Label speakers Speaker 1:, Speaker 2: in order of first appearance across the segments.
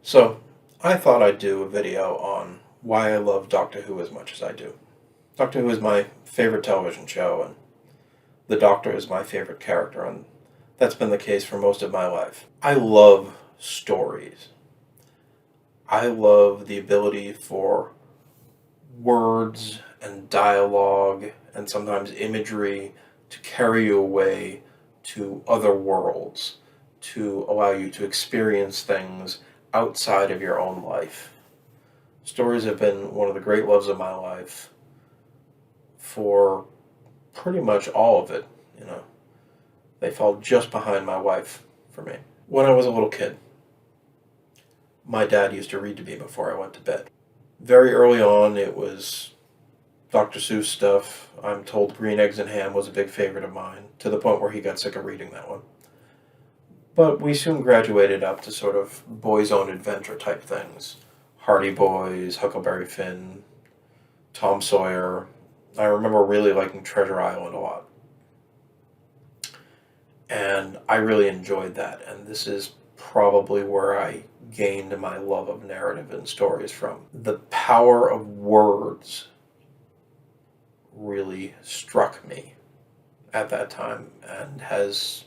Speaker 1: So, I thought I'd do a video on why I love Doctor Who as much as I do. Doctor Who is my favorite television show, and the Doctor is my favorite character, and that's been the case for most of my life. I love stories. I love the ability for words and dialogue and sometimes imagery to carry you away to other worlds, to allow you to experience things outside of your own life. Stories have been one of the great loves of my life for pretty much all of it, you know. They fall just behind my wife for me. When I was a little kid, my dad used to read to me before I went to bed. Very early on, it was Dr. Seuss stuff. I'm told Green Eggs and Ham was a big favorite of mine, to the point where he got sick of reading that one. But we soon graduated up to sort of boys' own adventure type things. Hardy Boys, Huckleberry Finn, Tom Sawyer. I remember really liking Treasure Island a lot. And I really enjoyed that, and this is probably where I gained my love of narrative and stories from. The power of words really struck me at that time and has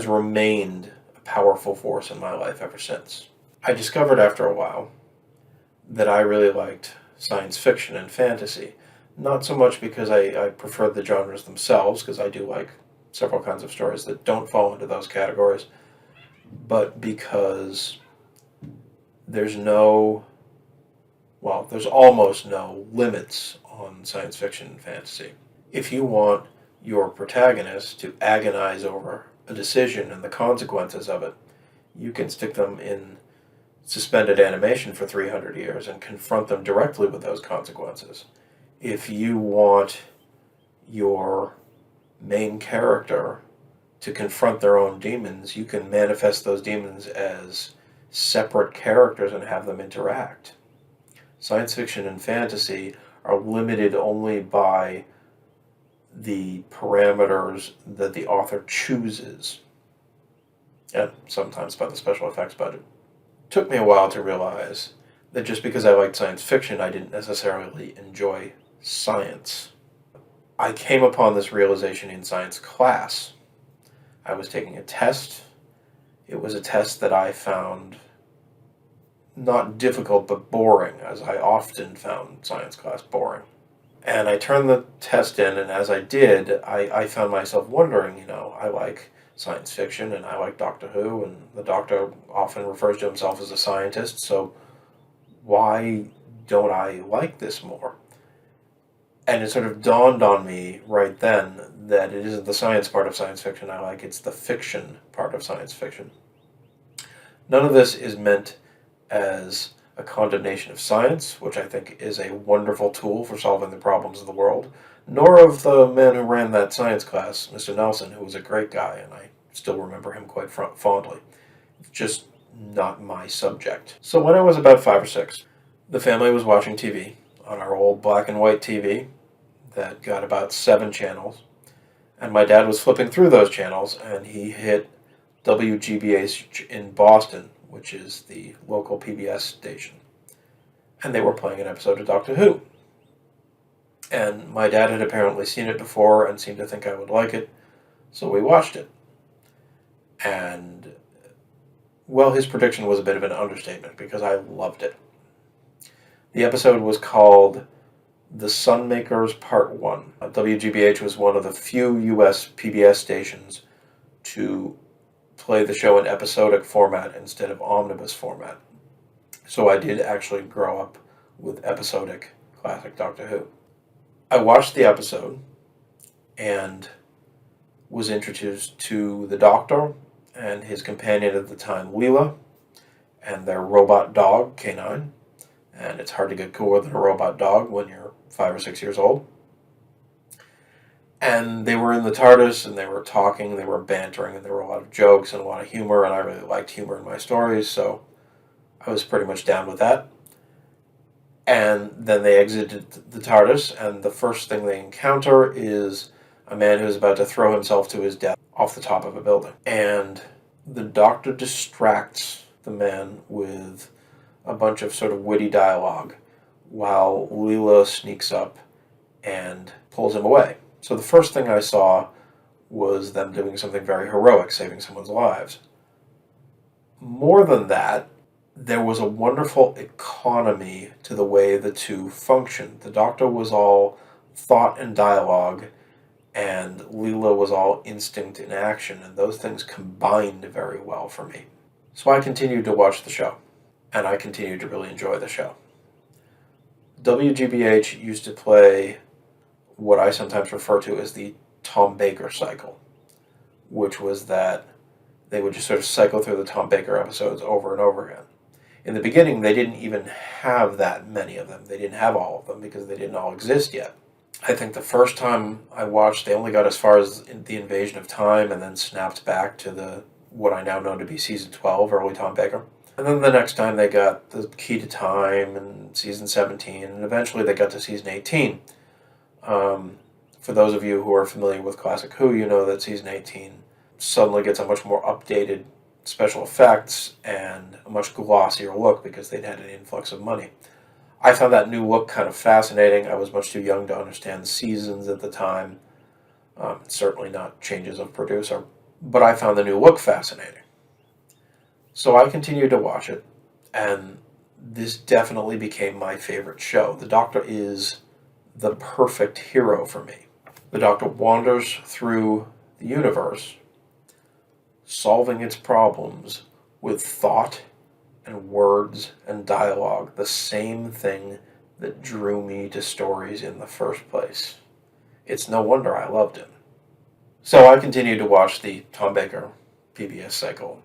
Speaker 1: remained a powerful force in my life ever since. I discovered after a while that I really liked science fiction and fantasy. Not so much because I preferred the genres themselves, because I do like several kinds of stories that don't fall into those categories, but because there's almost no limits on science fiction and fantasy. If you want your protagonist to agonize over a decision and the consequences of it, you can stick them in suspended animation for 300 years and confront them directly with those consequences. If you want your main character to confront their own demons, you can manifest those demons as separate characters and have them interact. Science fiction and fantasy are limited only by the parameters that the author chooses, and sometimes by the special effects budget. It took me a while to realize that just because I liked science fiction, I didn't necessarily enjoy science. I came upon this realization in science class. I was taking a test. It was a test that I found not difficult, but boring, as I often found science class boring. And I turned the test in, and as I did, I found myself wondering, I like science fiction, and I like Doctor Who, and the Doctor often refers to himself as a scientist, so why don't I like this more? And it sort of dawned on me right then that it isn't the science part of science fiction I like, it's the fiction part of science fiction. None of this is meant as a condemnation of science, which I think is a wonderful tool for solving the problems of the world, nor of the man who ran that science class, Mr. Nelson, who was a great guy, and I still remember him quite fondly. It's just not my subject. So when I was about 5 or 6, the family was watching TV on our old black and white TV that got about 7 channels, and my dad was flipping through those channels, and he hit WGBH in Boston, which is the local PBS station, and they were playing an episode of Doctor Who. And my dad had apparently seen it before and seemed to think I would like it, so we watched it. And, well, his prediction was a bit of an understatement, because I loved it. The episode was called The Sunmakers Part 1. WGBH was one of the few U.S. PBS stations to play the show in episodic format instead of omnibus format. So I did actually grow up with episodic classic Doctor Who. I watched the episode and was introduced to the Doctor and his companion at the time, Leela, and their robot dog, K9. And it's hard to get cooler than a robot dog when you're 5 or 6 years old. And they were in the TARDIS, and they were talking, they were bantering, and there were a lot of jokes and a lot of humor, and I really liked humor in my stories, so I was pretty much down with that. And then they exited the TARDIS, and the first thing they encounter is a man who is about to throw himself to his death off the top of a building. And the Doctor distracts the man with a bunch of sort of witty dialogue while Leela sneaks up and pulls him away. So the first thing I saw was them doing something very heroic, saving someone's lives. More than that, there was a wonderful economy to the way the two functioned. The Doctor was all thought and dialogue, and Leela was all instinct and action, and those things combined very well for me. So I continued to watch the show, and I continued to really enjoy the show. WGBH used to play what I sometimes refer to as the Tom Baker cycle, which was that they would just sort of cycle through the Tom Baker episodes over and over again. In the beginning, they didn't even have that many of them. They didn't have all of them because they didn't all exist yet. I think the first time I watched, they only got as far as the Invasion of Time and then snapped back to what I now know to be season 12, early Tom Baker. And then the next time they got the Key to Time and season 17, and eventually they got to season 18. For those of you who are familiar with Classic Who, you know that season 18 suddenly gets a much more updated special effects and a much glossier look because they'd had an influx of money. I found that new look kind of fascinating. I was much too young to understand seasons at the time. Certainly not changes of producer, but I found the new look fascinating. So I continued to watch it, and this definitely became my favorite show. The Doctor is the perfect hero for me. The Doctor wanders through the universe, solving its problems with thought and words and dialogue, the same thing that drew me to stories in the first place. It's no wonder I loved him. So I continued to watch the Tom Baker PBS cycle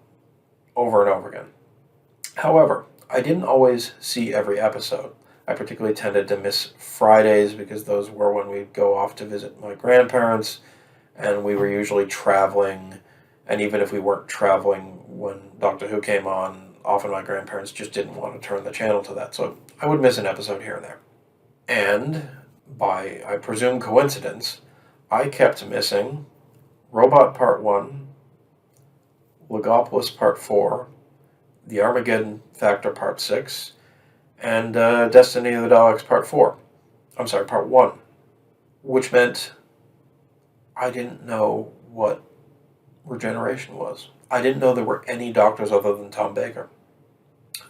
Speaker 1: over and over again. However, I didn't always see every episode. I particularly tended to miss Fridays because those were when we'd go off to visit my grandparents, and we were usually traveling, and even if we weren't traveling when Doctor Who came on, often my grandparents just didn't want to turn the channel to that, so I would miss an episode here and there. And, by, I presume, coincidence, I kept missing Robot Part 1, Logopolis Part 4, The Armageddon Factor Part 6, and Destiny of the Daleks Part 4. I'm sorry, Part 1. Which meant I didn't know what Regeneration was. I didn't know there were any Doctors other than Tom Baker.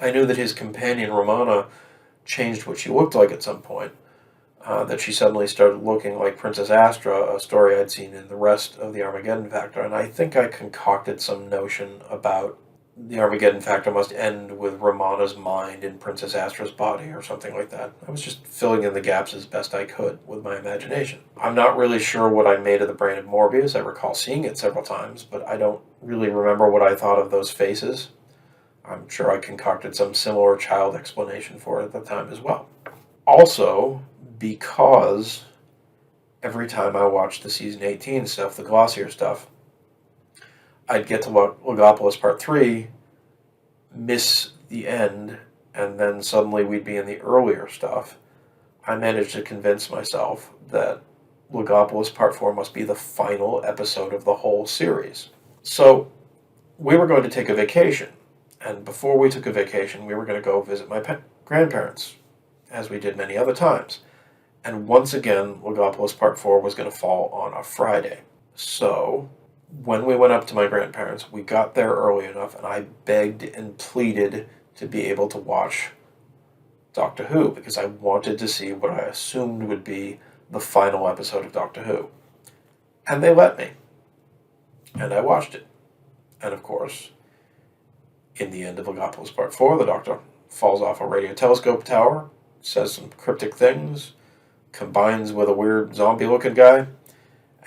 Speaker 1: I knew that his companion, Romana, changed what she looked like at some point. That she suddenly started looking like Princess Astra, a story I'd seen in the rest of the Armageddon Factor, and I think I concocted some notion about the Armageddon Factor must end with Romana's mind in Princess Astra's body or something like that. I was just filling in the gaps as best I could with my imagination. I'm not really sure what I made of the brain of Morbius. I recall seeing it several times, but I don't really remember what I thought of those faces. I'm sure I concocted some similar child explanation for it at the time as well. Also, because every time I watched the season 18 stuff, the glossier stuff, I'd get to Logopolis Part 3, miss the end, and then suddenly we'd be in the earlier stuff. I managed to convince myself that Logopolis Part 4 must be the final episode of the whole series. So, we were going to take a vacation, and before we took a vacation, we were going to go visit my grandparents, as we did many other times. And once again, Logopolis Part 4 was going to fall on a Friday. So, when we went up to my grandparents, we got there early enough, and I begged and pleaded to be able to watch Doctor Who, because I wanted to see what I assumed would be the final episode of Doctor Who. And they let me. And I watched it. And of course, in the end of Logopolis Part 4, the Doctor falls off a radio telescope tower, says some cryptic things, combines with a weird zombie-looking guy,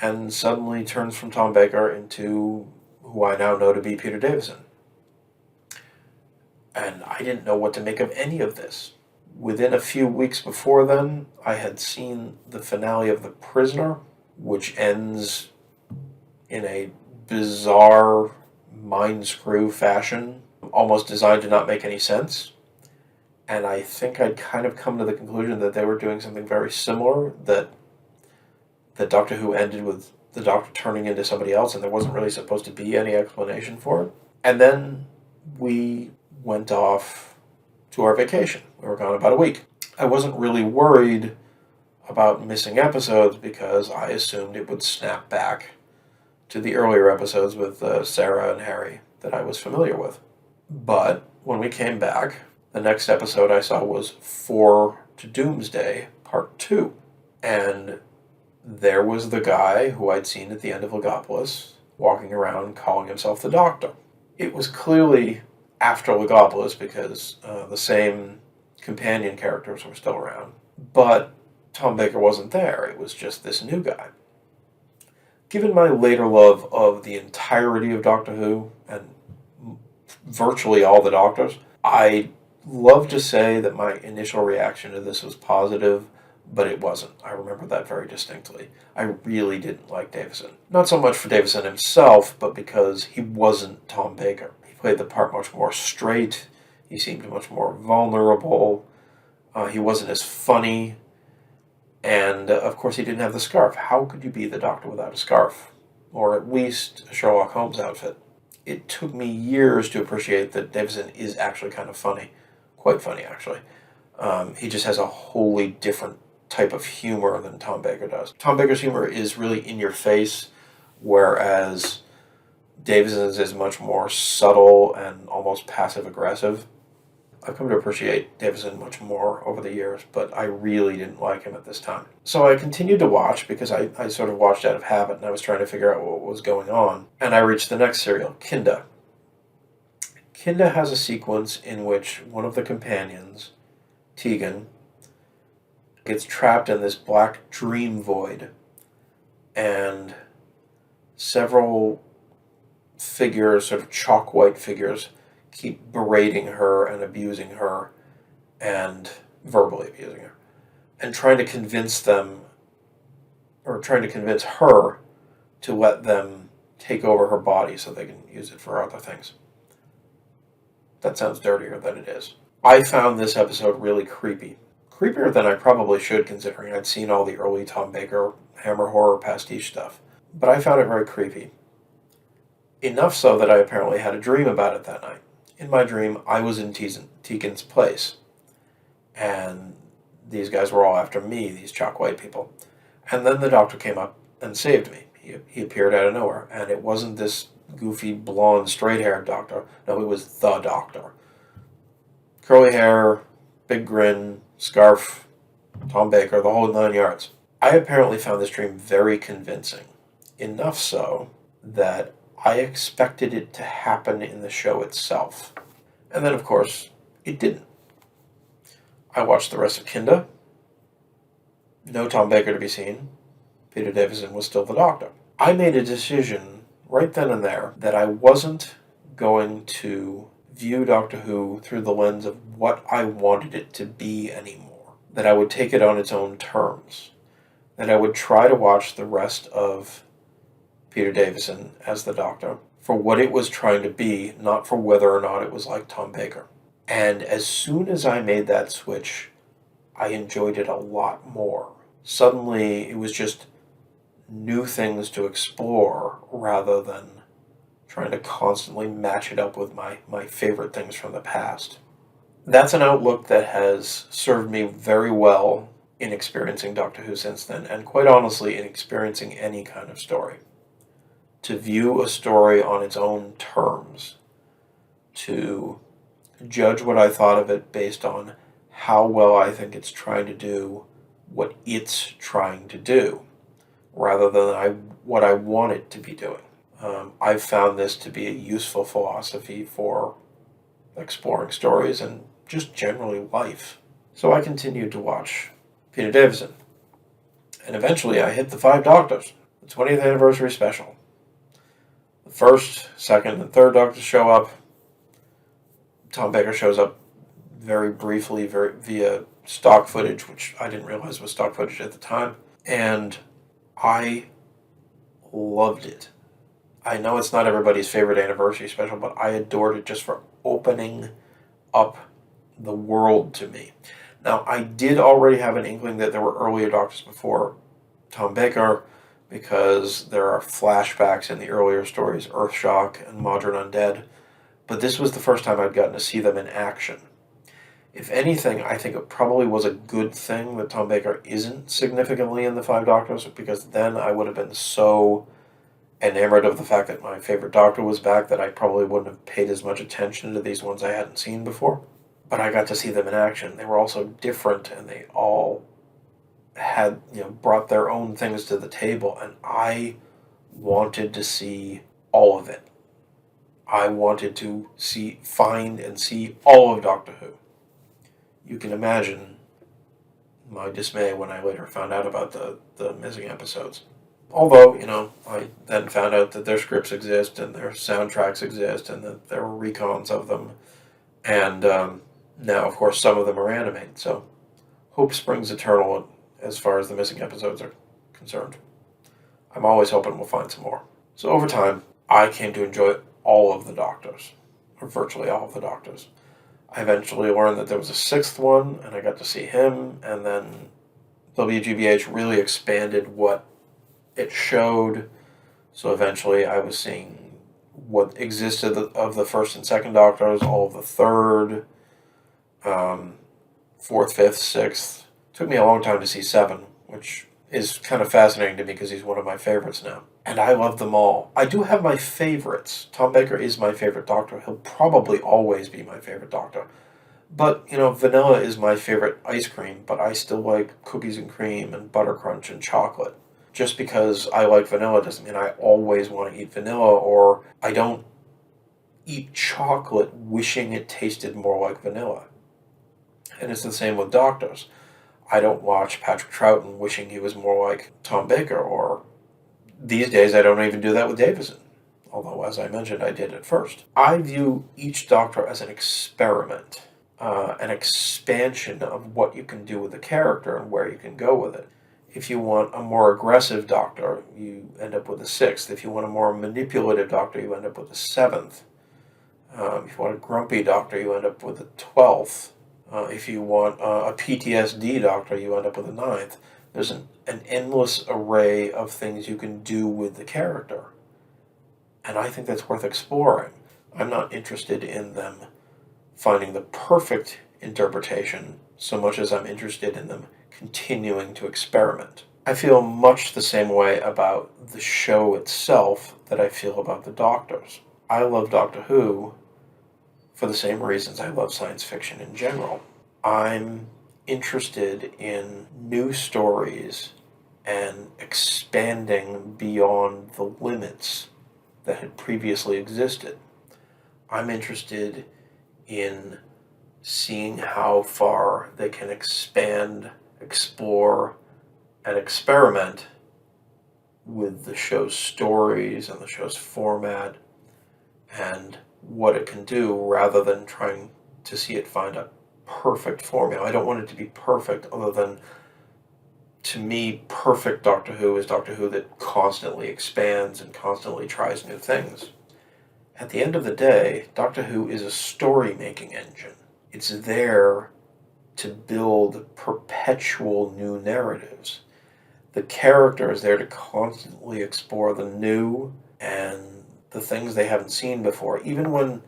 Speaker 1: and suddenly turns from Tom Baker into who I now know to be Peter Davison. And I didn't know what to make of any of this. Within a few weeks before then, I had seen the finale of The Prisoner, which ends in a bizarre mind screw fashion, almost designed to not make any sense. And I think I'd kind of come to the conclusion that they were doing something very similar, that Doctor Who ended with the Doctor turning into somebody else, and there wasn't really supposed to be any explanation for it. And then we went off to our vacation. We were gone about a week. I wasn't really worried about missing episodes because I assumed it would snap back to the earlier episodes with Sarah and Harry that I was familiar with. But when we came back, the next episode I saw was 4 to Doomsday, Part 2. And there was the guy who I'd seen at the end of Legopolis walking around calling himself the Doctor. It was clearly after Legopolis because the same companion characters were still around. But Tom Baker wasn't there. It was just this new guy. Given my later love of the entirety of Doctor Who and virtually all the Doctors, I love to say that my initial reaction to this was positive, but it wasn't. I remember that very distinctly. I really didn't like Davison. Not so much for Davison himself, but because he wasn't Tom Baker. He played the part much more straight. He seemed much more vulnerable. He wasn't as funny. And, of course, he didn't have the scarf. How could you be the Doctor without a scarf? Or at least a Sherlock Holmes outfit. It took me years to appreciate that Davison is actually kind of funny. Quite funny, actually. He just has a wholly different type of humor than Tom Baker does. Tom Baker's humor is really in your face, whereas Davison's is much more subtle and almost passive-aggressive. I've come to appreciate Davison much more over the years, but I really didn't like him at this time. So I continued to watch because I sort of watched out of habit and I was trying to figure out what was going on. And I reached the next serial, Kinda. Kinda has a sequence in which one of the companions, Tegan, gets trapped in this black dream void, and several figures, sort of chalk white figures, keep berating her and abusing her and verbally abusing her and trying to convince them, or trying to convince her to let them take over her body so they can use it for other things. That sounds dirtier than it is. I found this episode really creepy. Creepier than I probably should, considering I'd seen all the early Tom Baker Hammer horror pastiche stuff. But I found it very creepy. Enough so that I apparently had a dream about it that night. In my dream, I was in Tegan's place. And these guys were all after me, these chalk white people. And then the Doctor came up and saved me. He appeared out of nowhere. And it wasn't this goofy, blonde, straight-haired Doctor. No, it was the Doctor. Curly hair, big grin, scarf, Tom Baker, the whole 9 yards. I apparently found this dream very convincing. Enough so that I expected it to happen in the show itself. And then, of course, it didn't. I watched the rest of Kinda. No Tom Baker to be seen. Peter Davison was still the Doctor. I made a decision right then and there that I wasn't going to view Doctor Who through the lens of what I wanted it to be anymore. That I would take it on its own terms. That I would try to watch the rest of Peter Davison as the Doctor for what it was trying to be, not for whether or not it was like Tom Baker. And as soon as I made that switch, I enjoyed it a lot more. Suddenly, it was just new things to explore rather than trying to constantly match it up with my favorite things from the past. That's an outlook that has served me very well in experiencing Doctor Who since then, and quite honestly, in experiencing any kind of story. To view a story on its own terms, to judge what I thought of it based on how well I think it's trying to do what it's trying to do, rather than what I want it to be doing. I've found this to be a useful philosophy for exploring stories and just generally life. So I continued to watch Peter Davison. And eventually I hit the 5 Doctors, the 20th anniversary special. The first, second, and third Doctors show up. Tom Baker shows up very briefly via stock footage, which I didn't realize was stock footage at the time. And I loved it. I know it's not everybody's favorite anniversary special, but I adored it just for opening up the world to me. Now, I did already have an inkling that there were earlier Doctors before Tom Baker, because there are flashbacks in the earlier stories, Earthshock and Modern Undead, but this was the first time I'd gotten to see them in action. If anything, I think it probably was a good thing that Tom Baker isn't significantly in the Five Doctors, because then I would have been so enamored of the fact that my favorite Doctor was back that I probably wouldn't have paid as much attention to these ones I hadn't seen before. But I got to see them in action. They were also different, and they all had, brought their own things to the table, and I wanted to see all of it. I wanted to find and see all of Doctor Who. You can imagine my dismay when I later found out about the missing episodes. Although, I then found out that their scripts exist and their soundtracks exist and that there were recons of them. And now, of course, some of them are animated. So hope springs eternal as far as the missing episodes are concerned. I'm always hoping we'll find some more. So over time, I came to enjoy all of the Doctors, or virtually all of the Doctors. I eventually learned that there was a sixth one, and I got to see him, and then WGBH really expanded what it showed, so eventually I was seeing what existed of the first and second Doctors, all of the third, fourth, fifth, sixth. It took me a long time to see seven, which is kind of fascinating to me because he's one of my favorites now. And I love them all. I do have my favorites. Tom Baker is my favorite Doctor. He'll probably always be my favorite Doctor. But, vanilla is my favorite ice cream, but I still like cookies and cream and buttercrunch and chocolate. Just because I like vanilla doesn't mean I always want to eat vanilla, or I don't eat chocolate wishing it tasted more like vanilla. And it's the same with Doctors. I don't watch Patrick Troughton wishing he was more like Tom Baker, or these days I don't even do that with Davison. Although, as I mentioned, I did at first. I view each Doctor as an experiment, an expansion of what you can do with the character and where you can go with it. If you want a more aggressive Doctor, you end up with a sixth. If you want a more manipulative Doctor, you end up with a seventh. If you want a grumpy Doctor, you end up with a 12th. If you want a PTSD Doctor, you end up with a 9th. There's an endless array of things you can do with the character. And I think that's worth exploring. I'm not interested in them finding the perfect interpretation so much as I'm interested in them continuing to experiment. I feel much the same way about the show itself that I feel about the Doctors. I love Doctor Who for the same reasons I love science fiction in general. I'm interested in new stories and expanding beyond the limits that had previously existed. I'm interested in seeing how far they can expand, explore, and experiment with the show's stories and the show's format and what it can do, rather than trying to see it find a perfect formula. I don't want it to be perfect, other than, to me, perfect Doctor Who is Doctor Who that constantly expands and constantly tries new things. At the end of the day, Doctor Who is a story-making engine. It's there to build perpetual new narratives. The character is there to constantly explore the new and the things they haven't seen before. Even when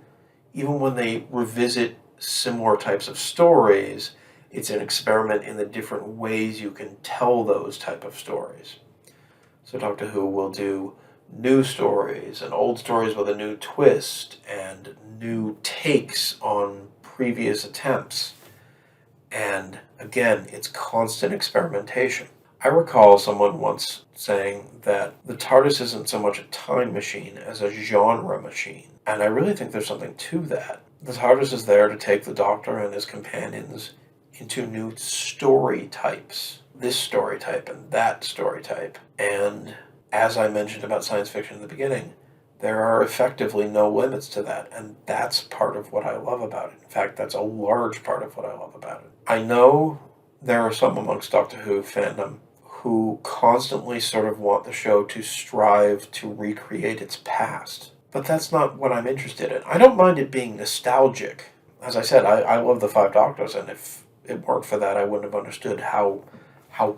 Speaker 1: they revisit similar types of stories, it's an experiment in the different ways you can tell those type of stories. So Doctor Who will do new stories and old stories with a new twist and new takes on previous attempts. And again, it's constant experimentation. I recall someone once saying that the TARDIS isn't so much a time machine as a genre machine. And I really think there's something to that. The TARDIS is there to take the Doctor and his companions into new story types. This story type and that story type. And as I mentioned about science fiction in the beginning, there are effectively no limits to that. And that's part of what I love about it. In fact, that's a large part of what I love about it. I know there are some amongst Doctor Who fandom who constantly sort of want the show to strive to recreate its past. But that's not what I'm interested in. I don't mind it being nostalgic. As I said, I love the Five Doctors, and if it weren't for that, I wouldn't have understood how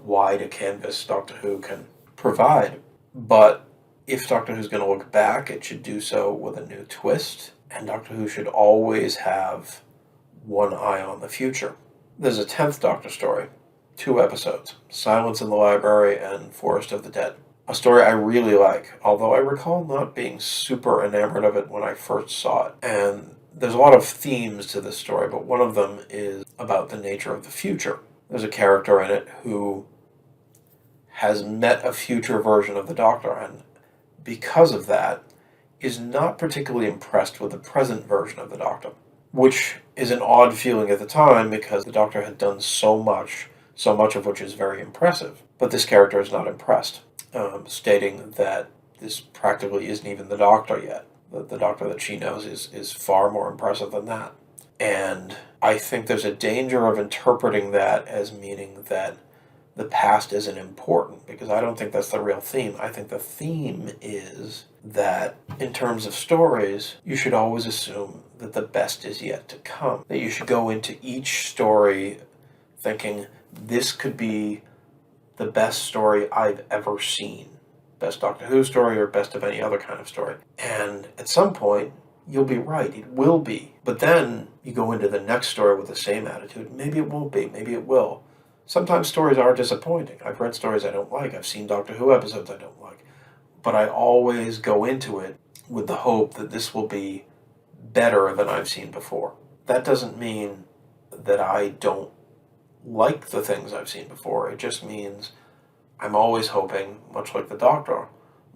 Speaker 1: wide a canvas Doctor Who can provide. But if Doctor Who's going to look back, it should do so with a new twist And Doctor Who should always have one eye on the future. There's a 10th Doctor story, 2 episodes, Silence in the Library and Forest of the Dead. A story I really like, although I recall not being super enamored of it when I first saw it. And there's a lot of themes to this story, but one of them is about the nature of the future. There's a character in it who has met a future version of the Doctor, and because of that, is not particularly impressed with the present version of the Doctor, which is an odd feeling at the time because the Doctor had done so much of which is very impressive. But this character is not impressed, stating that this practically isn't even the Doctor yet. The Doctor that she knows is far more impressive than that. And I think there's a danger of interpreting that as meaning that the past isn't important, because I don't think that's the real theme. I think the theme is that in terms of stories, you should always assume that the best is yet to come. That you should go into each story thinking, this could be the best story I've ever seen. Best Doctor Who story or best of any other kind of story. And at some point, you'll be right. It will be. But then you go into the next story with the same attitude. Maybe it won't be. Maybe it will. Sometimes stories are disappointing. I've read stories I don't like. I've seen Doctor Who episodes I don't like. But I always go into it with the hope that this will be better than I've seen before. That doesn't mean that I don't like the things I've seen before. It just means I'm always hoping, much like the Doctor,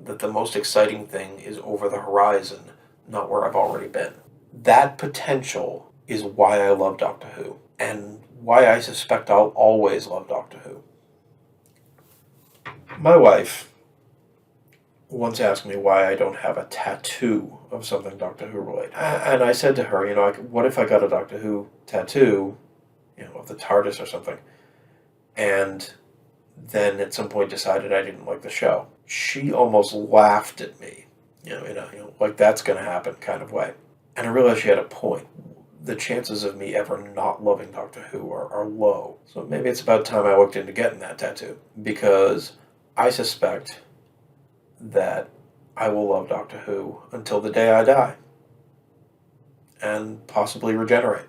Speaker 1: that the most exciting thing is over the horizon, not where I've already been. That potential is why I love Doctor Who, and why I suspect I'll always love Doctor Who. My wife once asked me why I don't have a tattoo of something Doctor Who related. And I said to her, what if I got a Doctor Who tattoo, of the TARDIS or something, and then at some point decided I didn't like the show? She almost laughed at me, like that's going to happen kind of way. And I realized she had a point. The chances of me ever not loving Doctor Who are low. So maybe it's about time I looked into getting that tattoo, because I suspect that I will love Doctor Who until the day I die, and possibly regenerate.